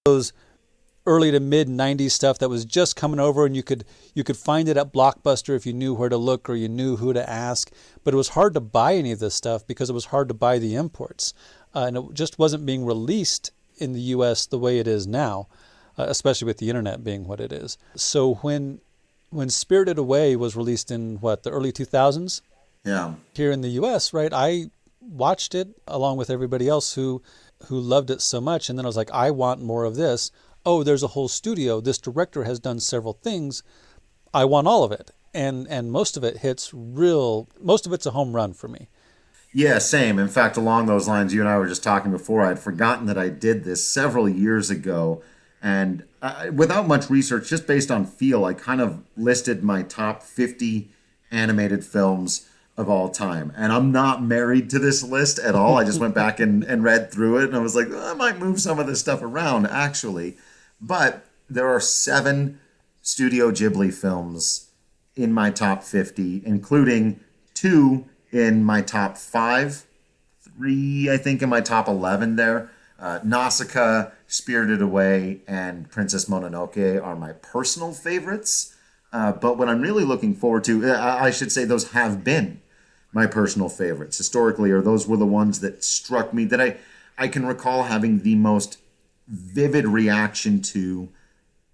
those early to mid 90s stuff that was just coming over, and you could find it at Blockbuster if you knew where to look or you knew who to ask. But it was hard to buy any of this stuff because it was hard to buy the imports. And it just wasn't being released in the U.S. the way it is now, especially with the internet being what it is. So when Spirited Away was released in, the early 2000s? Yeah. Here in the U.S., right, I watched it along with everybody else who loved it so much. And then I was like, I want more of this. Oh, there's a whole studio. This director has done several things. I want all of it. And most of it most of it's a home run for me. Yeah, same. In fact, along those lines, you and I were just talking before, I had forgotten that I did this several years ago. And without much research, just based on feel, I kind of listed my top 50 animated films of all time. And I'm not married to this list at all. I just went back and read through it, and I was like, I might move some of this stuff around, actually. But there are 7 Studio Ghibli films in my top 50, including 2 in my top 5, 3, I think, in my top 11 there. Nausicaa, Spirited Away, and Princess Mononoke are my personal favorites. But what I'm really looking forward to, I should say those have been my personal favorites historically, or those were the ones that struck me, that I can recall having the most vivid reaction to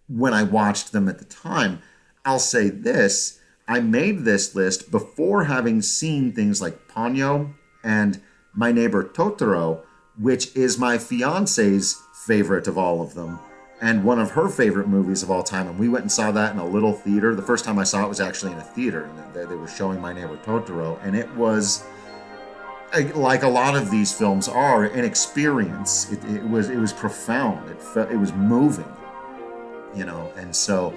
when I watched them at the time. I'll say this, I made this list before having seen things like Ponyo and My Neighbor Totoro, which is my fiance's favorite of all of them, and one of her favorite movies of all time. And we went and saw that in a little theater. The first time I saw it was actually in a theater, and they were showing My Neighbor Totoro, and it was, like a lot of these films are, an experience. It was profound. It was moving, And so,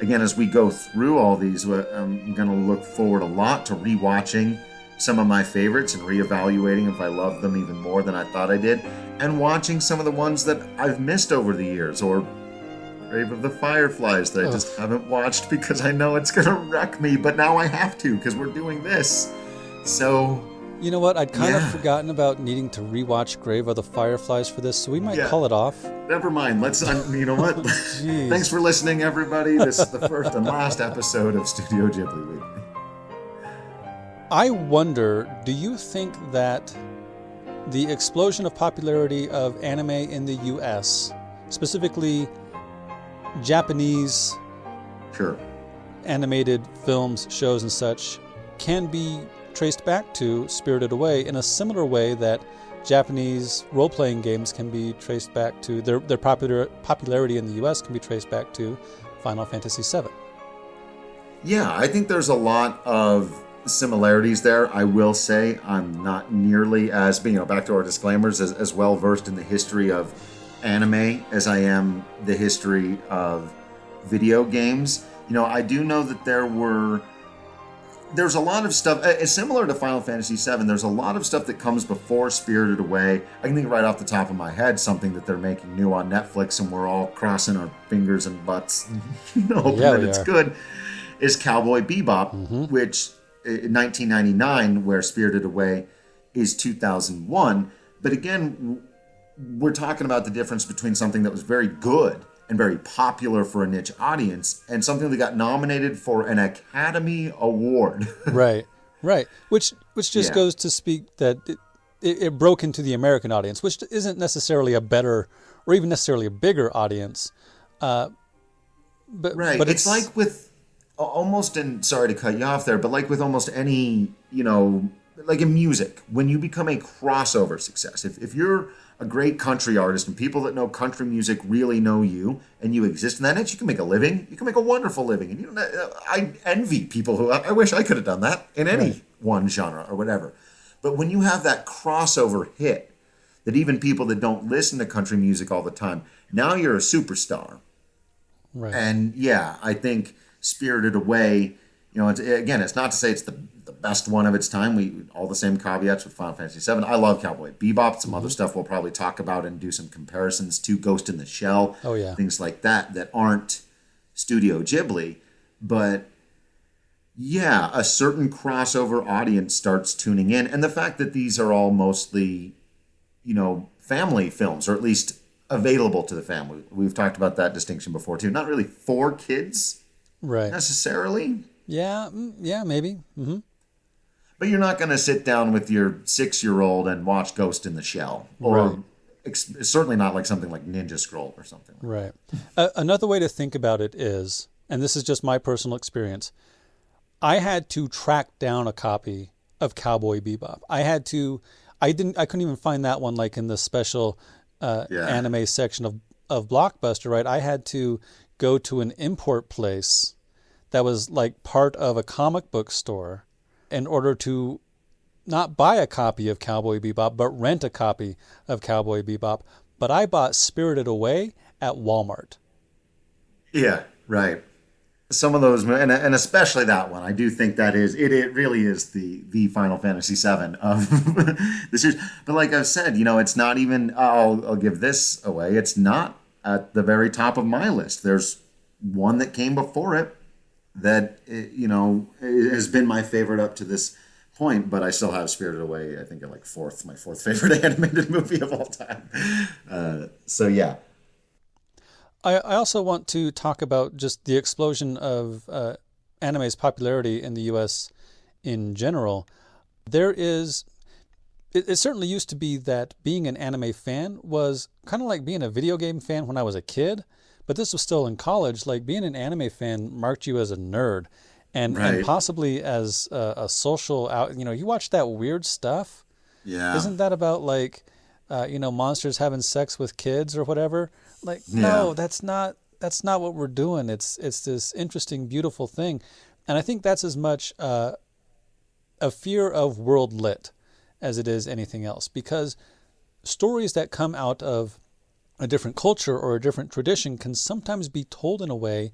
again, as we go through all these, I'm going to look forward a lot to rewatching some of my favorites and reevaluating if I love them even more than I thought I did, and watching some of the ones that I've missed over the years, or Grave of the Fireflies that I just haven't watched because I know it's going to wreck me, but now I have to because we're doing this. So... You know what? I'd kind of forgotten about needing to rewatch Grave of the Fireflies for this, so we might call it off. Never mind. Let's, you know what? Thanks for listening, everybody. This is the first and last episode of Studio Ghibli Weekly. I wonder, do you think that the explosion of popularity of anime in the U.S., specifically Japanese animated films, shows, and such, can be traced back to Spirited Away in a similar way that Japanese role-playing games can be traced back to, their popularity in the U.S. can be traced back to Final Fantasy VII? Yeah, I think there's a lot of similarities there. I will say I'm not nearly as, back to our disclaimers, as well versed in the history of anime as I am the history of video games. I do know that there's a lot of stuff, similar to Final Fantasy VII, there's a lot of stuff that comes before Spirited Away. I can think right off the top of my head something that they're making new on Netflix, and we're all crossing our fingers and butts hoping that it's good, is Cowboy Bebop, which in 1999, where Spirited Away is 2001. But again, we're talking about the difference between something that was very good and very popular for a niche audience and something that got nominated for an Academy Award. Right. Which just goes to speak that it broke into the American audience, which isn't necessarily a better or even necessarily a bigger audience. But it's like with almost, and sorry to cut you off there, but like with almost any, like in music, when you become a crossover success, if you're a great country artist and people that know country music really know you and you exist in that niche, you can make a living. You can make a wonderful living. And I envy people who, I wish I could have done that in any one genre or whatever. But when you have that crossover hit, that even people that don't listen to country music all the time, now you're a superstar. Right. And I think Spirited Away, it's not to say it's the best one of its time. All the same caveats with Final Fantasy VII. I love Cowboy Bebop. Some other stuff we'll probably talk about and do some comparisons to, Ghost in the Shell. Oh, yeah. Things like that aren't Studio Ghibli. But a certain crossover audience starts tuning in. And the fact that these are all mostly, family films, or at least available to the family. We've talked about that distinction before too. Not really for kids Right. necessarily. Yeah. Yeah. Maybe. Mm-hmm. But you're not going to sit down with your 6-year-old and watch Ghost in the Shell, or Right. certainly not like something like Ninja Scroll or something. Right. Another way to think about it is, and this is just my personal experience, I had to track down a copy of Cowboy Bebop. I couldn't even find that one like in the special anime section of Blockbuster, right? I had to go to an import place that was like part of a comic book store in order to not buy a copy of Cowboy Bebop, but rent a copy of Cowboy Bebop. But I bought Spirited Away at Walmart. Yeah, right. Some of those, and especially that one, I do think that it really is the Final Fantasy VII of the series. But like I've said, it's not even, I'll give this away. It's not at the very top of my list. There's one that came before it that, has been my favorite up to this point, but I still have Spirited Away, I think, at like my fourth favorite animated movie of all time. So yeah. I also want to talk about just the explosion of anime's popularity in the U.S. in general. It certainly used to be that being an anime fan was kind of like being a video game fan when I was a kid, but this was still in college. Like being an anime fan marked you as a nerd, and possibly as a social out. You watch that weird stuff. Yeah. Isn't that about like, monsters having sex with kids or whatever? Like, no, that's not what we're doing. It's this interesting, beautiful thing, and I think that's as much a fear of world lit as it is anything else, because stories that come out of a different culture or a different tradition can sometimes be told in a way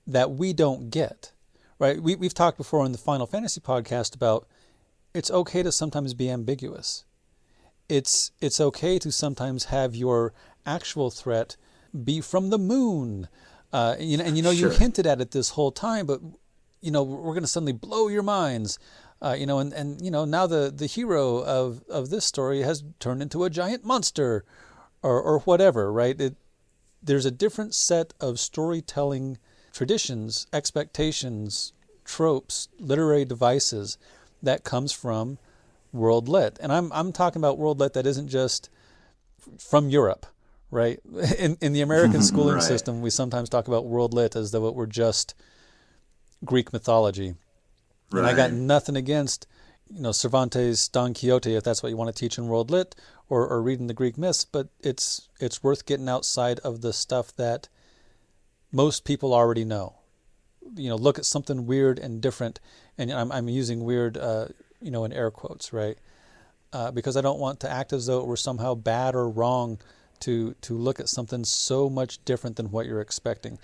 that we don't get, right? We've talked before in the Final Fantasy podcast about it's okay to sometimes be ambiguous. It's okay to sometimes have your actual threat be from the moon. You hinted at it this whole time, but, we're going to suddenly blow your minds. Now the hero of this story has turned into a giant monster or whatever, right? There's a different set of storytelling traditions, expectations, tropes, literary devices that comes from world lit. And I'm talking about world lit that isn't just from Europe, right? In the American schooling system, we sometimes talk about world lit as though it were just Greek mythology. Right. And I got nothing against, Cervantes' Don Quixote, if that's what you want to teach in world lit, or reading the Greek myths, but it's worth getting outside of the stuff that most people already know. Look at something weird and different, and I'm using weird, in air quotes, right? Because I don't want to act as though it were somehow bad or wrong to look at something so much different than what you're expecting.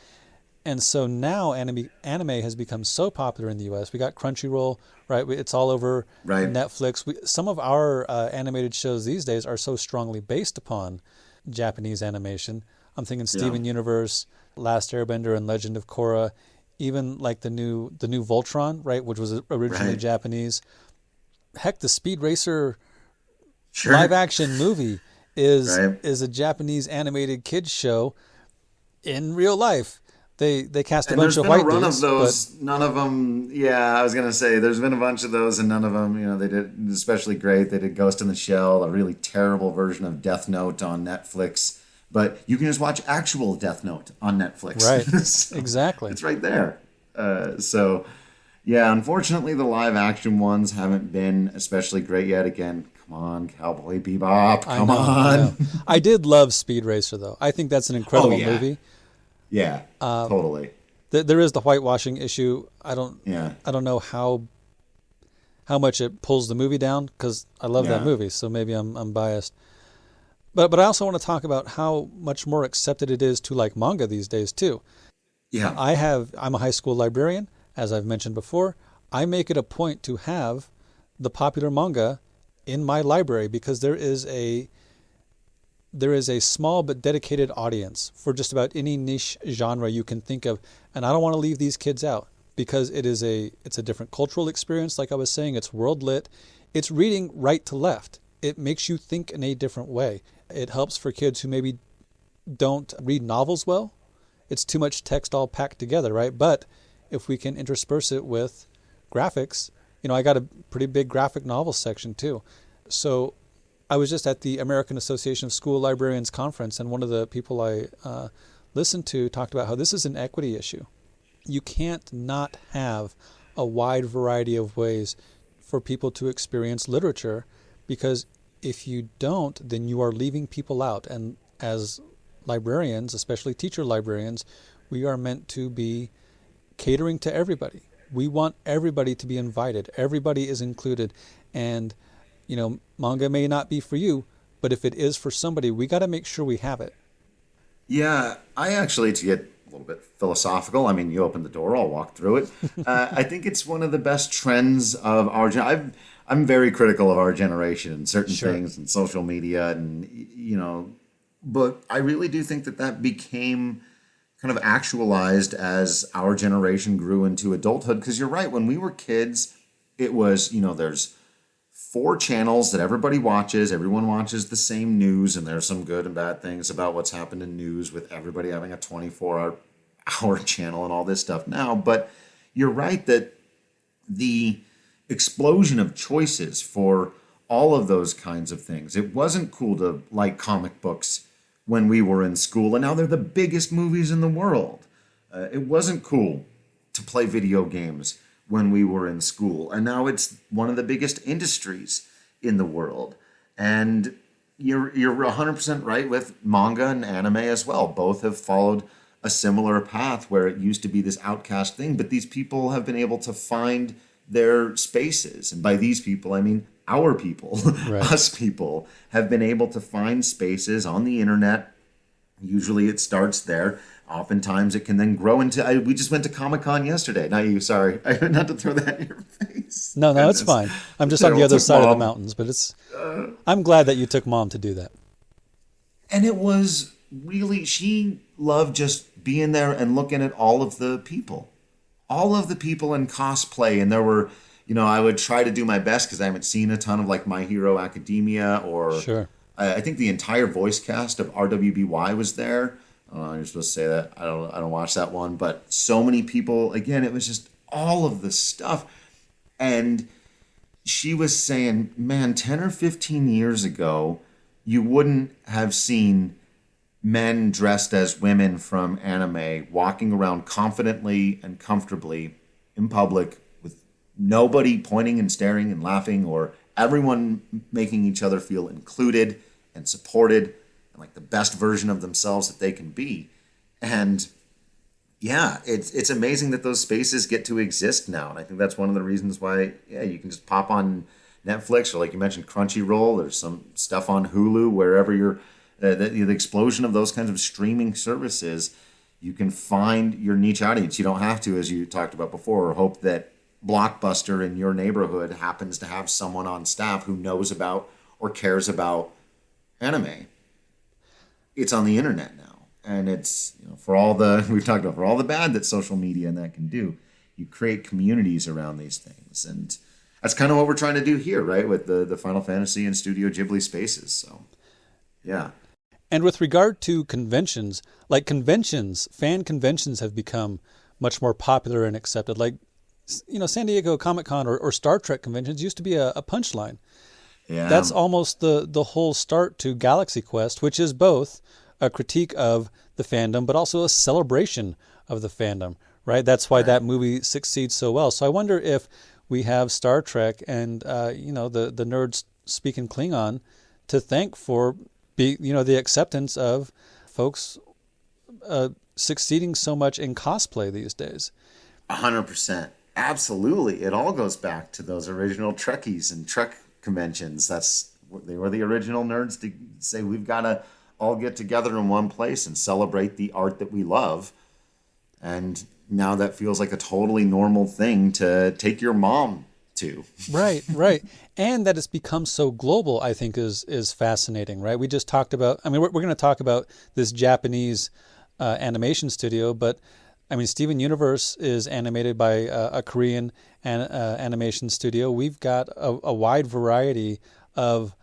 And so now anime has become so popular in the U.S. We got Crunchyroll, right? It's all over Netflix. Some of our animated shows these days are so strongly based upon Japanese animation. I'm thinking Steven Universe, Last Airbender, and Legend of Korra. Even like the new Voltron, right, which was originally Japanese. Heck, the Speed Racer live action movie is a Japanese animated kids show in real life. They cast a bunch of white dudes. There's been a run of those. None of them. Yeah, I was gonna say there's been a bunch of those, and none of them. They did especially great. They did Ghost in the Shell, a really terrible version of Death Note on Netflix. But you can just watch actual Death Note on Netflix. Right. So exactly. It's right there. Unfortunately, the live action ones haven't been especially great yet. Again, come on, Cowboy Bebop, come on. I did love Speed Racer, though. I think that's an incredible movie. Yeah, totally. There is the whitewashing issue. I don't know how much it pulls the movie down, because I love that movie, so maybe I'm biased. But I also want to talk about how much more accepted it is to like manga these days too. Yeah. I'm a high school librarian, as I've mentioned before. I make it a point to have the popular manga in my library, because there is a small but dedicated audience for just about any niche genre you can think of, and I don't want to leave these kids out, because it's a different cultural experience. Like I was saying, it's world lit. It's reading right to left. It makes you think in a different way. It helps for kids who maybe don't read novels well. It's too much text all packed together, right? But if we can intersperse it with graphics, I got a pretty big graphic novel section too. So I was just at the American Association of School Librarians conference, and one of the people I listened to talked about how this is an equity issue. You can't not have a wide variety of ways for people to experience literature, because if you don't, then you are leaving people out. And as librarians, especially teacher librarians, we are meant to be catering to everybody. We want everybody to be invited. Everybody is included. And, manga may not be for you, but if it is for somebody, we got to make sure we have it. Yeah, I actually, to get a little bit philosophical, I mean, you open the door, I'll walk through it. I think it's one of the best trends of our generation. I'm very critical of our generation and certain things and social media and, but I really do think that became kind of actualized as our generation grew into adulthood. Because you're right, when we were kids, it was, there's 4 channels that everybody watches. Everyone watches the same news, and there's some good and bad things about what's happened in news with everybody having a 24-hour channel and all this stuff now. But you're right that the explosion of choices for all of those kinds of things. It wasn't cool to like comic books when we were in school, and now they're the biggest movies in the world. It wasn't cool to play video games when we were in school, and now it's one of the biggest industries in the world. And you're 100% right with manga and anime as well. Both have followed a similar path where it used to be this outcast thing, but these people have been able to find their spaces. And by these people, I mean our people, right. Us people have been able to find spaces on the internet. Usually it starts there. Oftentimes it can then grow into, we just went to Comic-Con yesterday. Not you, sorry. I not to throw that in your face. No, it's fine. I'm just on the other side of the mountains, but I'm glad that you took Mom to do that. And it was really, she loved just being there and looking at all of the people in cosplay. And there were, I would try to do my best because I haven't seen a ton of like My Hero Academia or I think the entire voice cast of RWBY was there. You're supposed to say that. I don't watch that one, but so many people, again, it was just all of the stuff. And she was saying, man, 10 or 15 years ago, you wouldn't have seen men dressed as women from anime walking around confidently and comfortably in public with nobody pointing and staring and laughing, or everyone making each other feel included and supported and like the best version of themselves that they can be. And yeah, it's amazing that those spaces get to exist now. And I think that's one of the reasons why, you can just pop on Netflix, or like you mentioned, Crunchyroll. There's some stuff on Hulu, wherever you're, the explosion of those kinds of streaming services, you can find your niche audience. You don't have to, as you talked about before, hope that Blockbuster in your neighborhood happens to have someone on staff who knows about or cares about anime. It's on the internet now. And it's, for all the, we've talked about, for all the bad that social media and that can do, you create communities around these things. And that's kind of what we're trying to do here, right? With the Final Fantasy and Studio Ghibli spaces. So, yeah. And with regard to conventions, fan conventions have become much more popular and accepted. Like, San Diego Comic-Con or Star Trek conventions used to be a punchline. Yeah. That's almost the whole start to Galaxy Quest, which is both a critique of the fandom, but also a celebration of the fandom, right? That's why that movie succeeds so well. So I wonder if we have Star Trek and, the nerds speaking Klingon to thank for the acceptance of folks succeeding so much in cosplay these days. 100%. Absolutely. It all goes back to those original Trekkies and Trek conventions. They were the original nerds to say, we've got to all get together in one place and celebrate the art that we love. And now that feels like a totally normal thing to take your mom to. Right. And that it's become so global, I think is fascinating, right? We just talked about, we're going to talk about this Japanese animation studio, but Steven Universe is animated by a Korean animation studio. We've got a wide variety of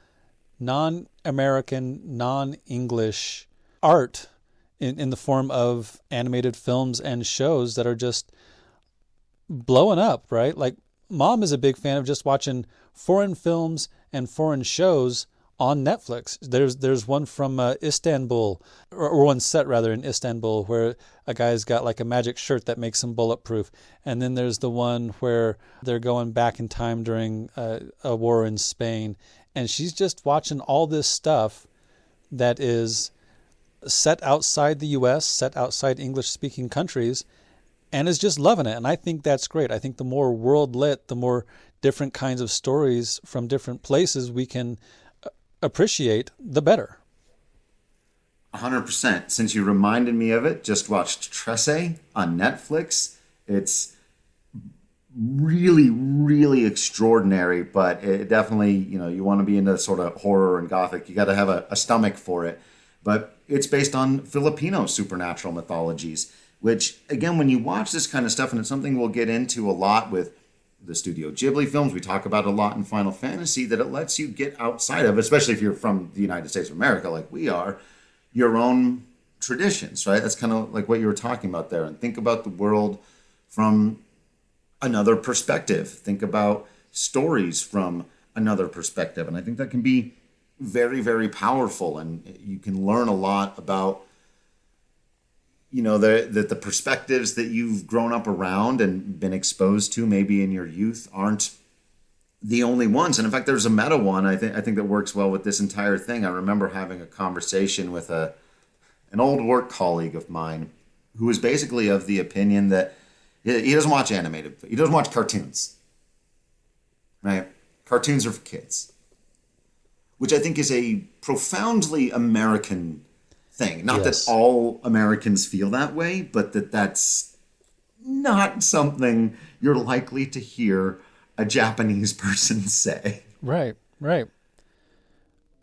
non-American, non-English art in the form of animated films and shows that are just blowing up, right? Like Mom is a big fan of just watching foreign films and foreign shows on Netflix. There's one from Istanbul, or one set rather in Istanbul, where a guy's got like a magic shirt that makes him bulletproof. And then there's the one where they're going back in time during a war in Spain. And she's just watching all this stuff that is set outside the U.S., set outside English-speaking countries, and is just loving it. And I think that's great. I think the more world lit, the more different kinds of stories from different places we can appreciate, the better. 100%. Since you reminded me of it, just watched Tresse on Netflix. It's really, really extraordinary, but it definitely, you want to be into sort of horror and gothic. You got to have a stomach for it. But it's based on Filipino supernatural mythologies, which, again, when you watch this kind of stuff, and it's something we'll get into a lot with the Studio Ghibli films, we talk about a lot in Final Fantasy, that it lets you get outside of, especially if you're from the United States of America like we are, your own traditions, right? That's kind of like what you were talking about there. And think about the world from another perspective. Think about stories from another perspective. And I think that can be very, very powerful. And you can learn a lot about the perspectives that you've grown up around and been exposed to maybe in your youth aren't the only ones. And in fact, there's a meta one I think that works well with this entire thing. I remember having a conversation with an old work colleague of mine who was basically of the opinion that he doesn't watch animated. He doesn't watch cartoons, right? Cartoons are for kids, which I think is a profoundly American thing. Not Yes. that all Americans feel that way, but that's not something you're likely to hear a Japanese person say. Right.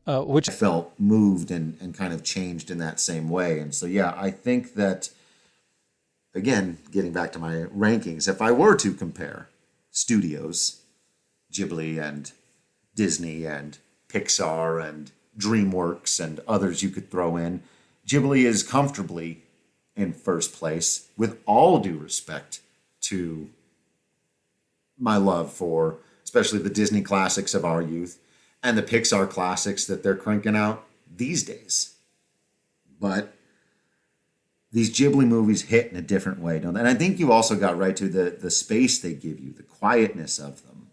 Which I felt moved and kind of changed in that same way. And so, yeah, I think that, again, getting back to my rankings, if I were to compare studios, Ghibli and Disney and Pixar and DreamWorks and others you could throw in, Ghibli is comfortably in first place, with all due respect to my love for especially the Disney classics of our youth and the Pixar classics that they're cranking out these days. But these Ghibli movies hit in a different way, don't they? And I think you also got right to the space they give you, the quietness of them.